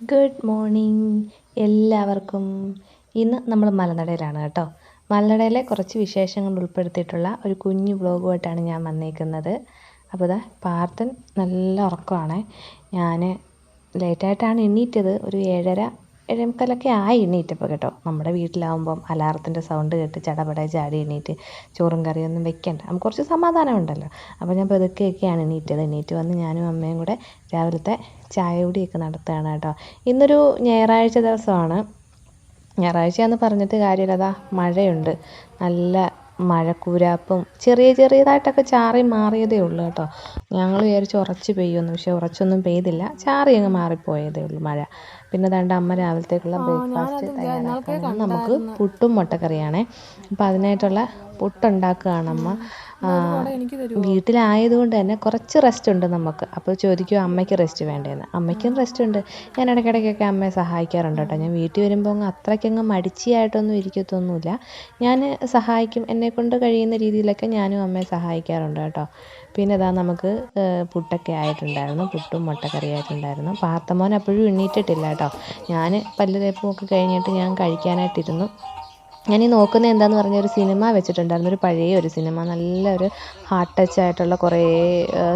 Good morning എല്ലാവർക്കും. ഇന്ന് നമ്മൾ മലനടയിലാണ് കേട്ടോ. മലനടയിലെ കുറച്ച് വിശേഷങ്ങൾ ഉൾപ്പെടുത്തിയിട്ടുള്ള ഒരു കുഞ്ഞു വ്ലോഗുമായിട്ടാണ് ഞാൻ വന്നേക്കുന്നത്. അപ്പോൾ ഇതാ പാർത്ഥൻ നല്ല ഉറക്കമാണ്. ഞാൻ ലേറ്റായിട്ടാണ് എണ്ണീറ്റത്. ഒരു 7:30 7:45 ആയി എണ്ണീറ്റപ്പോൾ കേട്ടോ. നമ്മുടെ വീട്ടിലാവുമ്പം അലാറത്തിൻ്റെ സൗണ്ട് കേട്ട് ചടപട ചാടി എണ്ണീറ്റ് ചോറും കറിയൊന്നും വെക്കണ്ട, നമുക്ക് കുറച്ച് സമാധാനമുണ്ടല്ലോ. അപ്പോൾ ഞാൻ പതുക്കെയൊക്കെയാണ് എണ്ണീറ്റ് വന്ന് ഞാനും അമ്മയും കൂടെ രാവിലത്തെ ചായ കുടിയൊക്കെ നടത്തുകയാണ് കേട്ടോ. ഇന്നൊരു ഞായറാഴ്ച ദിവസമാണ്. ഞായറാഴ്ചയാണെന്ന് പറഞ്ഞിട്ട് കാര്യമില്ല, അതാ മഴയുണ്ട്, നല്ല മഴക്കൂരാപ്പും ചെറിയതായിട്ടൊക്കെ ചാറി മാറിയതേ ഉള്ളൂ കേട്ടോ. ഞങ്ങൾ വിചാരിച്ച് ഉറച്ച് പെയ്യുമെന്ന്, പക്ഷേ ഉറച്ചൊന്നും പെയ്തില്ല, ചാറി അങ്ങ് മാറിപ്പോയതേ ഉള്ളൂ മഴ. പിന്നെ ദാണ്ട് അമ്മ രാവിലത്തേക്കുള്ള ബ്രേക്ക്ഫാസ്റ്റ് തയ്യാറാക്കുകയാണ്. നമുക്ക് പുട്ടും മുട്ടക്കറിയാണേ. അപ്പോൾ അതിനായിട്ടുള്ള പുട്ടുണ്ടാക്കുകയാണ് അമ്മ. വീട്ടിലായതുകൊണ്ട് തന്നെ കുറച്ച് റെസ്റ്റ് ഉണ്ട് നമുക്ക്. അപ്പോൾ ചോദിക്കും അമ്മയ്ക്ക് റെസ്റ്റ് വേണ്ടേന്ന്. അമ്മയ്ക്കും റെസ്റ്റ് ഉണ്ട്. ഞാൻ ഇടയ്ക്കിടയ്ക്കൊക്കെ അമ്മയെ സഹായിക്കാറുണ്ട് കേട്ടോ. ഞാൻ വീട്ടിൽ വരുമ്പോൾ അത്രയ്ക്കങ്ങ് മടിച്ചിയായിട്ടൊന്നും ഇരിക്കത്തൊന്നുമില്ല. ഞാൻ സഹായിക്കും, എന്നെക്കൊണ്ട് കഴിയുന്ന രീതിയിലൊക്കെ ഞാനും അമ്മയെ സഹായിക്കാറുണ്ട് കേട്ടോ. പിന്നെ ഇതാ നമുക്ക് പുട്ടൊക്കെ ആയിട്ടുണ്ടായിരുന്നു, പുട്ടും മുട്ടക്കറി ആയിട്ടുണ്ടായിരുന്നു. പാത്തമോൻ അപ്പോഴും എണ്ണീറ്റിട്ടില്ല കേട്ടോ. ഞാൻ പല്ല് തേപ്പും ഒക്കെ കഴിഞ്ഞിട്ട് ഞാൻ കഴിക്കാനായിട്ടിരുന്നു. ഞാൻ ഈ നോക്കുന്നത് എന്താണെന്ന് പറഞ്ഞ ഒരു സിനിമ വെച്ചിട്ടുണ്ടായിരുന്നു, ഒരു പഴയ ഒരു സിനിമ, നല്ലൊരു ഹാർട്ട് ടച്ച് ആയിട്ടുള്ള കുറേ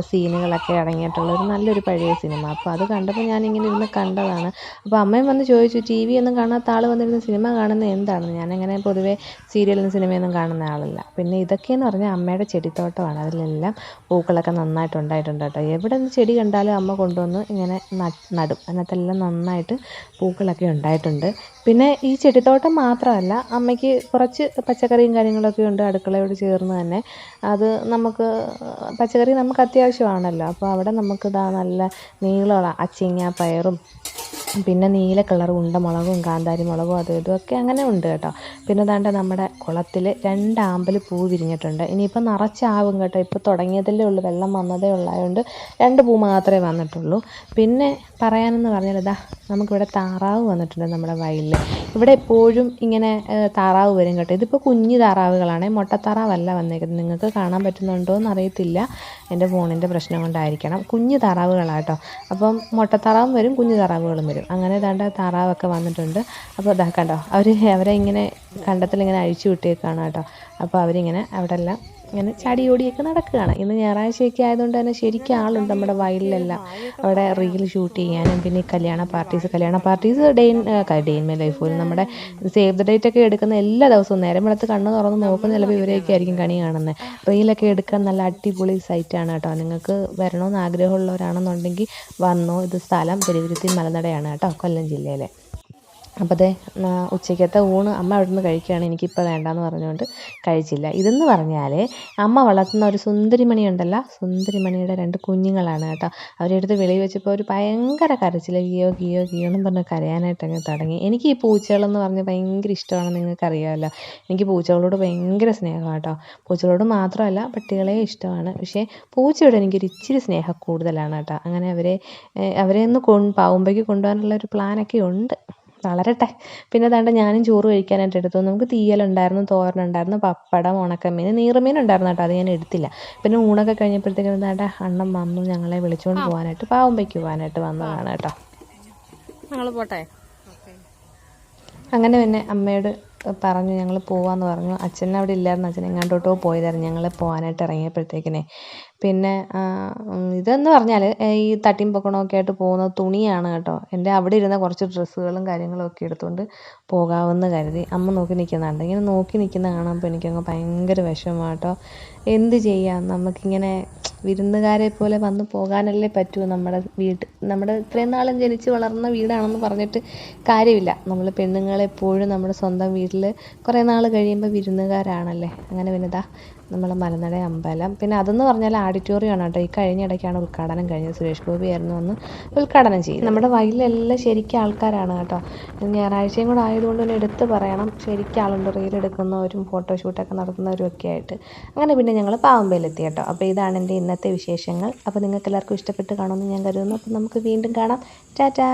സീനുകളൊക്കെ അടങ്ങിയിട്ടുള്ള ഒരു നല്ലൊരു പഴയ സിനിമ. അപ്പോൾ അത് കണ്ടപ്പോൾ ഞാനിങ്ങനെ ഇരുന്ന് കണ്ടതാണ്. അപ്പോൾ അമ്മയും വന്ന് ചോദിച്ചു, ടി വി ഒന്നും കാണാത്ത ആൾ വന്നിരുന്ന് സിനിമ കാണുന്നത് എന്താണെന്ന്. ഞാനങ്ങനെ പൊതുവേ സീരിയലും സിനിമയൊന്നും കാണുന്ന ആളല്ല. പിന്നെ ഇതൊക്കെയെന്ന് പറഞ്ഞാൽ അമ്മയുടെ ചെടിത്തോട്ടമാണ്. അതിലെല്ലാം പൂക്കളൊക്കെ നന്നായിട്ടുണ്ടായിട്ടുണ്ട് കേട്ടോ. എവിടെ നിന്ന് ചെടി കണ്ടാലും അമ്മ കൊണ്ടുവന്ന് ഇങ്ങനെ നടും. അതിനകത്തെല്ലാം നന്നായിട്ട് പൂക്കളൊക്കെ ഉണ്ടായിട്ടുണ്ട്. പിന്നെ ഈ ചെടിത്തോട്ടം മാത്രമല്ല, അമ്മയ്ക്ക് കുറച്ച് പച്ചക്കറിയും കാര്യങ്ങളൊക്കെ ഉണ്ട് അടുക്കളയോട് ചേർന്ന് തന്നെ. അത് നമുക്ക് പച്ചക്കറി നമുക്ക് അത്യാവശ്യമാണല്ലോ. അപ്പോൾ അവിടെ നമുക്ക് നല്ല നീളമുള്ള അച്ചിങ്ങ പയറും പിന്നെ നീല കളർ ഉണ്ടമുളകും കാന്താരി മുളകും അതും ഇതുമൊക്കെ അങ്ങനെ ഉണ്ട് കേട്ടോ. പിന്നെ ദാണ്ട് നമ്മുടെ കുളത്തിൽ 2 ആമ്പൽ പൂ വിരിഞ്ഞിട്ടുണ്ട്. ഇനിയിപ്പോൾ നിറച്ചാവും കേട്ടോ. ഇപ്പോൾ തുടങ്ങിയതല്ലേ ഉള്ളൂ, വെള്ളം വന്നതേ ഉള്ളതുകൊണ്ട് 2 പൂ മാത്രമേ വന്നിട്ടുള്ളൂ. പിന്നെ പറയാനെന്ന് പറഞ്ഞാൽ ഇതാ നമുക്കിവിടെ താറാവ് വന്നിട്ടുണ്ട് നമ്മുടെ വയലിൽ. ഇവിടെ എപ്പോഴും ഇങ്ങനെ താറാവ് വരും കേട്ടോ. ഇതിപ്പോൾ കുഞ്ഞു താറാവുകളാണ്, മുട്ടത്താറാവല്ല വന്നേക്കുന്നത്. നിങ്ങൾക്ക് കാണാൻ പറ്റുന്നുണ്ടോ എന്ന് അറിയത്തില്ല, എൻ്റെ ഫോണിൻ്റെ പ്രശ്നം കൊണ്ടായിരിക്കണം. കുഞ്ഞു താറാവുകളാട്ടോ. അപ്പം മുട്ടത്താറാവും വരും, കുഞ്ഞു താറാവുകളും വരും. അങ്ങനെ ദാണ്ട താറാവൊക്കെ വന്നിട്ടുണ്ട്. അപ്പോൾ ഇതാ കണ്ടോ, അവരെ ഇങ്ങനെ കണ്ടത്തിലിങ്ങനെ അഴിച്ചു വിട്ടേക്കാണ് കേട്ടോ. അപ്പോൾ അവരിങ്ങനെ അവിടെ എല്ലാം ഇങ്ങനെ ചാടി ഓടിയൊക്കെ നടക്കുകയാണ്. ഇന്ന് ഞായറാഴ്ചയൊക്കെ ആയതുകൊണ്ട് തന്നെ ശരിക്കും ആളുണ്ട് നമ്മുടെ വയലിലെല്ലാം. അവിടെ റീൽ ഷൂട്ട് ചെയ്യാനും പിന്നെ ഈ കല്യാണ പാർട്ടീസ് ഡെയിൻ മൈ ലൈഫ് പോലും നമ്മുടെ സേവ് ദ ഡേറ്റ് ഒക്കെ എടുക്കുന്ന എല്ലാ ദിവസവും നേരം വെളുത്ത് കണ്ണ് തുറന്ന് നോക്കുന്ന ചിലപ്പോൾ ഇവരെയൊക്കെ ആയിരിക്കും കണി കാണുന്നത്. റീലൊക്കെ എടുക്കാൻ നല്ല അടിപൊളി സൈറ്റാണ് കേട്ടോ. നിങ്ങൾക്ക് വരണമെന്ന് ആഗ്രഹമുള്ളവരാണെന്നുണ്ടെങ്കിൽ വന്നോ. ഇത് സ്ഥലം പെരുവിരുത്തി മലനടയാണ് കേട്ടോ, കൊല്ലം ജില്ലയിലെ. അപ്പോൾ അതേ ഉച്ചയ്ക്കത്തെ ഊണ് അമ്മ അവിടെ നിന്ന് കഴിക്കുകയാണ്. എനിക്കിപ്പോൾ വേണ്ടാന്ന് പറഞ്ഞുകൊണ്ട് കഴിച്ചില്ല. ഇതെന്ന് പറഞ്ഞാൽ അമ്മ വളർത്തുന്ന ഒരു സുന്ദരിമണി ഉണ്ടല്ലോ, സുന്ദരിമണിയുടെ 2 കുഞ്ഞുങ്ങളാണ് കേട്ടോ. അവരെടുത്ത് വെളിയിൽ വെച്ചപ്പോൾ ഒരു ഭയങ്കര കരച്ചിൽ, ഗിയോ ഗിയോ ഗിയോ എന്നും പറഞ്ഞ് കരയാനായിട്ടങ്ങ് തുടങ്ങി. എനിക്ക് ഈ പൂച്ചകളെന്ന് പറഞ്ഞ് ഭയങ്കര ഇഷ്ടമാണെന്ന് നിങ്ങൾക്കറിയാമല്ലോ. എനിക്ക് പൂച്ചകളോട് ഭയങ്കര സ്നേഹമാണ് കേട്ടോ. പൂച്ചകളോട് മാത്രമല്ല പട്ടികളെ ഇഷ്ടമാണ്, പക്ഷേ പൂച്ചയോട് എനിക്കൊരു ഇച്ചിരി സ്നേഹം കൂടുതലാണ് കേട്ടോ. അങ്ങനെ അവരെ ഒന്ന് പാവുമ്പേക്ക് കൊണ്ടുപോകാനുള്ള ഒരു പ്ലാനൊക്കെ ഉണ്ട്, വളരട്ടെ. പിന്നെ ദാണ്ട് ഞാനും ചോറ് കഴിക്കാനായിട്ട് എടുത്തു. നമുക്ക് തീയലുണ്ടായിരുന്നു, തോരനുണ്ടായിരുന്നു, പപ്പടം, ഉണക്കമീൻ, നീറുമീൻ ഉണ്ടായിരുന്നു കേട്ടോ. അത് ഞാൻ എടുത്തില്ല. പിന്നെ ഊണൊക്കെ കഴിഞ്ഞപ്പോഴത്തേക്കും ദാണ്ട് അണ്ണൻ വന്നു ഞങ്ങളെ വിളിച്ചുകൊണ്ട് പോകാനായിട്ട്, പാവുമ്പയ്ക്ക് പോകാനായിട്ട് വന്നതാണ് കേട്ടോ. ഞങ്ങൾ പോട്ടെ. അങ്ങനെ പിന്നെ അമ്മയോട് പറഞ്ഞു ഞങ്ങൾ പോവാമെന്ന് പറഞ്ഞു. അച്ഛൻ അവിടെ ഇല്ലായിരുന്നു, അച്ഛൻ എങ്ങാണ്ടോട്ടോ പോയതായിരുന്നു ഞങ്ങൾ പോകാനായിട്ട് ഇറങ്ങിയപ്പോഴത്തേക്കിനെ. പിന്നെ ഇതെന്ന് പറഞ്ഞാൽ ഈ തട്ടിയും പൊക്കണമൊക്കെ ആയിട്ട് പോകുന്ന തുണിയാണ് കേട്ടോ. എൻ്റെ അവിടെ ഇരുന്ന കുറച്ച് ഡ്രസ്സുകളും കാര്യങ്ങളും ഒക്കെ എടുത്തുകൊണ്ട് പോകാമെന്ന് കരുതി. അമ്മ നോക്കി നിൽക്കുന്നുണ്ട്. ഇങ്ങനെ നോക്കി നിൽക്കുന്ന കാണുമ്പോൾ എനിക്കങ്ങ് ഭയങ്കര വിഷമമാണ് കേട്ടോ. എന്ത് ചെയ്യാം, നമുക്കിങ്ങനെ വിരുന്നുകാരെ പോലെ വന്ന് പോകാനല്ലേ പറ്റൂ. നമ്മുടെ ഇത്രയും നാളും ജനിച്ച് വളർന്ന വീടാണെന്ന് പറഞ്ഞിട്ട് കാര്യമില്ല. നമ്മൾ പെണ്ണുങ്ങളെപ്പോഴും നമ്മുടെ സ്വന്തം വീട്ടിൽ കുറേ നാൾ കഴിയുമ്പോൾ വിരുന്നുകാരാണല്ലേ. അങ്ങനെ പിന്നെ ഇതാ നമ്മളെ മലനട അമ്പലം. പിന്നെ അതെന്ന് പറഞ്ഞാൽ ആഡിറ്റോറിയമാണ് കേട്ടോ. ഈ കഴിഞ്ഞ ഇടയ്ക്കാണ് ഉദ്ഘാടനം കഴിഞ്ഞത്. സുരേഷ് ഗോപി ആയിരുന്നു അന്ന് ഉദ്ഘാടനം ചെയ്തത്. നമ്മുടെ വയലിലെല്ലാം ശരിക്കും ആൾക്കാരാണ് കേട്ടോ. ഞായറാഴ്ചയും കൂടെ ആയതുകൊണ്ട് തന്നെ എടുത്ത് പറയണം, ശരിക്കും ആളുണ്ട്. റീലെടുക്കുന്നവരും ഫോട്ടോഷൂട്ടൊക്കെ നടത്തുന്നവരും ഒക്കെ ആയിട്ട്. അങ്ങനെ പിന്നെ ഞങ്ങൾ പാവമ്പയിലെത്തി കേട്ടോ. അപ്പോൾ ഇതാണ് എൻ്റെ ഇന്നത്തെ വിശേഷങ്ങൾ. അപ്പോൾ നിങ്ങൾക്ക് എല്ലാവർക്കും ഇഷ്ടപ്പെട്ട് കാണുമെന്ന് ഞാൻ കരുതുന്നു. അപ്പോൾ നമുക്ക് വീണ്ടും കാണാം. ടാറ്റാ.